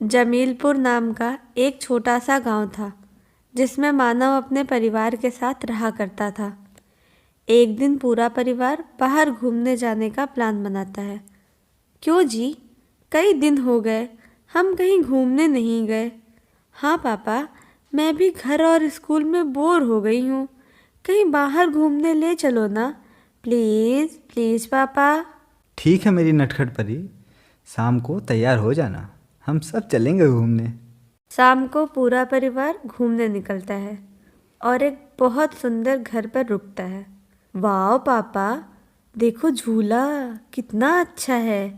जमीलपुर नाम का एक छोटा सा गांव था जिसमें मानव अपने परिवार के साथ रहा करता था। एक दिन पूरा परिवार बाहर घूमने जाने का प्लान बनाता है। क्यों जी, कई दिन हो गए हम कहीं घूमने नहीं गए। हाँ पापा, मैं भी घर और स्कूल में बोर हो गई हूँ, कहीं बाहर घूमने ले चलो ना, प्लीज़ प्लीज़ पापा। ठीक है मेरी नटखट परी, शाम को तैयार हो जाना, हम सब चलेंगे घूमने। शाम को पूरा परिवार घूमने निकलता है और एक बहुत सुंदर घर पर रुकता है। वाह पापा, देखो झूला कितना अच्छा है,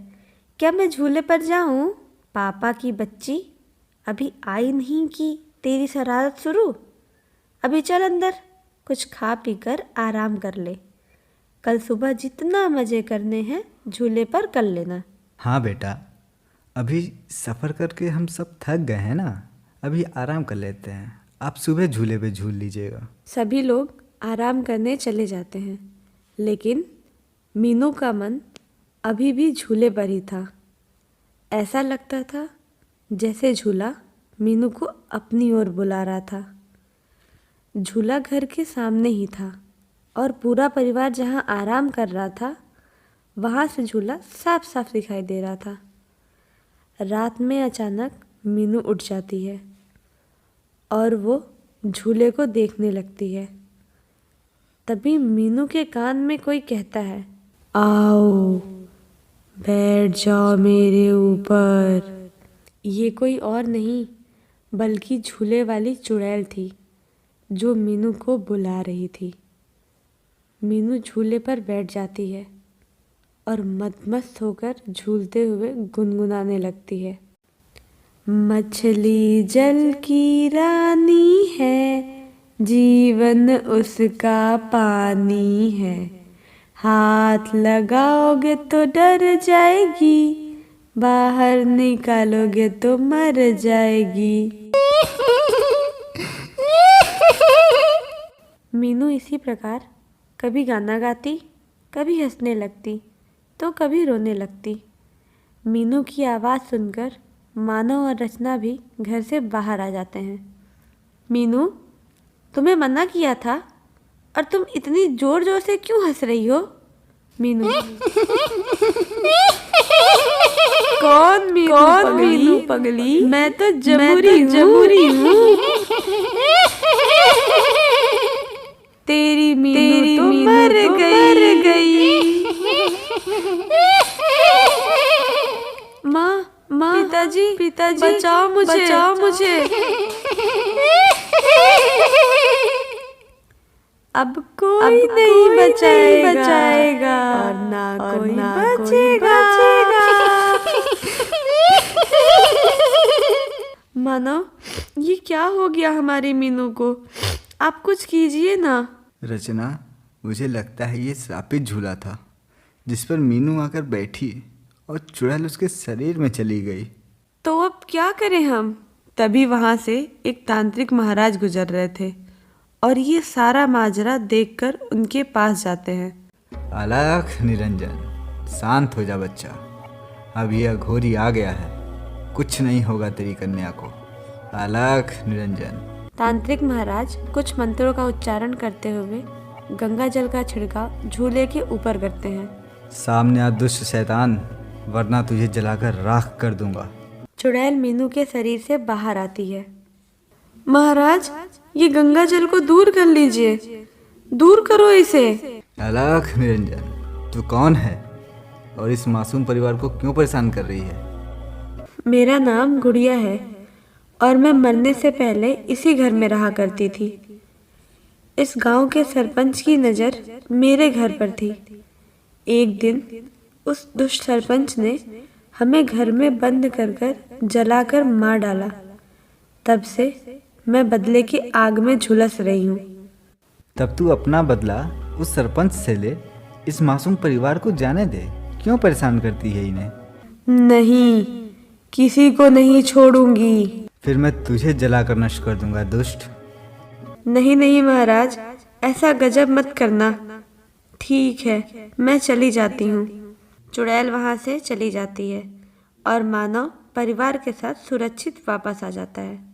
क्या मैं झूले पर जाऊं? पापा की बच्ची, अभी आई नहीं कि तेरी शरारत शुरू। अभी चल अंदर, कुछ खा पी कर आराम कर ले, कल सुबह जितना मज़े करने हैं झूले पर कर लेना। हाँ बेटा, अभी सफ़र करके हम सब थक गए हैं ना, अभी आराम कर लेते हैं, आप सुबह झूले पे झूल लीजिएगा। सभी लोग आराम करने चले जाते हैं, लेकिन मीनू का मन अभी भी झूले पर ही था। ऐसा लगता था जैसे झूला मीनू को अपनी ओर बुला रहा था। झूला घर के सामने ही था और पूरा परिवार जहाँ आराम कर रहा था वहाँ से झूला साफ साफ दिखाई दे रहा था। रात में अचानक मीनू उठ जाती है और वो झूले को देखने लगती है। तभी मीनू के कान में कोई कहता है, आओ बैठ जाओ मेरे ऊपर। ये कोई और नहीं बल्कि झूले वाली चुड़ैल थी जो मीनू को बुला रही थी। मीनू झूले पर बैठ जाती है और मदमस्त होकर झूलते हुए गुनगुनाने लगती है। मछली जल की रानी है, जीवन उसका पानी है, हाथ लगाओगे तो डर जाएगी, बाहर निकालोगे तो मर जाएगी। मीनू इसी प्रकार कभी गाना गाती, कभी हंसने लगती तो कभी रोने लगती। मीनू की आवाज़ सुनकर मानव और रचना भी घर से बाहर आ जाते हैं। मीनू, तुम्हें मना किया था और तुम इतनी जोर जोर से क्यों हंस रही हो? मीनू कौन मीनू पगली? मैं तो जमुरी हूँ। तेरी मीनू तो मर गई। माँ, पिताजी बचाओ मुझे। अब कोई नहीं बचाएगा और ना कोई बचेगा। मानो ये क्या हो गया हमारी मीनू को, आप कुछ कीजिए ना। रचना, मुझे लगता है ये श्रापित झूला था जिस पर मीनू आकर बैठी और चुड़ैल उसके शरीर में चली गई। तो अब क्या करें हम? तभी वहाँ से एक तांत्रिक महाराज गुजर रहे थे और ये सारा माजरा देखकर उनके पास जाते हैं। अलख निरंजन, शांत हो जा बच्चा, अब यह अघोरी आ गया है, कुछ नहीं होगा तेरी कन्या को। अलख निरंजन। तांत्रिक महाराज कुछ मंत्रों का उच्चारण करते हुए गंगा जल का छिड़काव झूले के ऊपर करते हैं। सामने आ दुष्ट शैतान, वरना तुझे जलाकर राख कर दूंगा। चुड़ैल मीनू के शरीर से बाहर आती है। महाराज, ये गंगा जल को दूर कर लीजिए, दूर करो इसे। अलख निरंजन, तू कौन है और इस मासूम परिवार को क्यों परेशान कर रही है? मेरा नाम गुड़िया है और मैं मरने से पहले इसी घर में रहा करती थी। इस गांव के सरपंच की नज़र मेरे घर पर थी। एक दिन उस दुष्ट सरपंच ने हमें घर में बंद कर जलाकर मार डाला। तब से मैं बदले की आग में झुलस रही हूँ। तब तू अपना बदला उस सरपंच से ले, इस मासूम परिवार को जाने दे, क्यों परेशान करती है इन्हें? नहीं, किसी को नहीं छोड़ूंगी। फिर मैं तुझे जलाकर नष्ट कर दूंगा दुष्ट। नहीं महाराज, ऐसा गजब मत करना। ठीक है, मैं चली जाती हूँ। चुड़ैल वहाँ से चली जाती है और मानव परिवार के साथ सुरक्षित वापस आ जाता है।